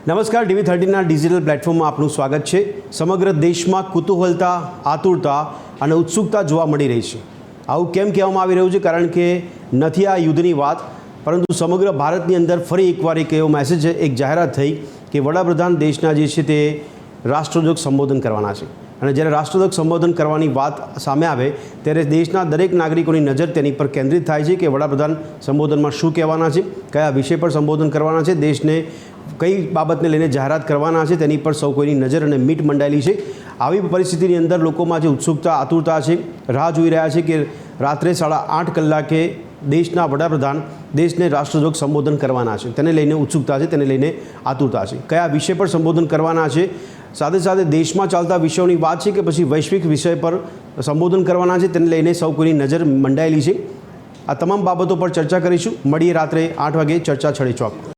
નમસ્કાર, TV13ના ડિજિટલ પ્લેટફોર્મમાં આપનું સ્વાગત છે। સમગ્ર દેશમાં કુતૂહલતા, આતુરતા અને ઉત્સુકતા જોવા મળી રહી છે। આવું કેમ કહેવામાં આવી રહ્યું છે? કારણ કે નથી આ યુદ્ધની વાત, પરંતુ સમગ્ર ભારતની અંદર ફરી એકવાર એક એવો મેસેજ, એક જાહેરાત થઈ કે વડાપ્રધાન દેશના જે છે તે રાષ્ટ્રજોગ સંબોધન કરવાના છે। અને જ્યારે રાષ્ટ્રજોગ સંબોધન કરવાની વાત સામે આવે ત્યારે દેશના દરેક નાગરિકોની નજર તેની પર કેન્દ્રિત થાય છે કે વડાપ્રધાન સંબોધનમાં શું કહેવાના છે, કયા વિષય પર સંબોધન કરવાના છે, દેશને કઈ બાબતને લઈને જાહેરાત કરવાના છે, તેની પર સૌ કોઈની નજર અને મીટ મંડાયેલી છે। આવી પરિસ્થિતિની અંદર લોકોમાં જે ઉત્સુકતા, આતુરતા છે, રાહ જોઈ રહ્યા છે કે રાત્રે 8:30 કલાકે દેશના વડાપ્રધાન દેશને રાષ્ટ્રજોગ સંબોધન કરવાના છે। તેને લઈને ઉત્સુકતા છે, તેને લઈને આતુરતા છે। કયા વિષય પર સંબોધન કરવાના છે, સાથે સાથે દેશમાં ચાલતા વિષયોની વાત છે કે પછી વૈશ્વિક વિષય પર સંબોધન કરવાના છે, તેને લઈને સૌ કોઈની નજર મંડાયેલી છે। આ તમામ બાબતો પર ચર્ચા કરીશું। મળીએ રાત્રે 8 વાગે ચર્ચા છડે ચોક।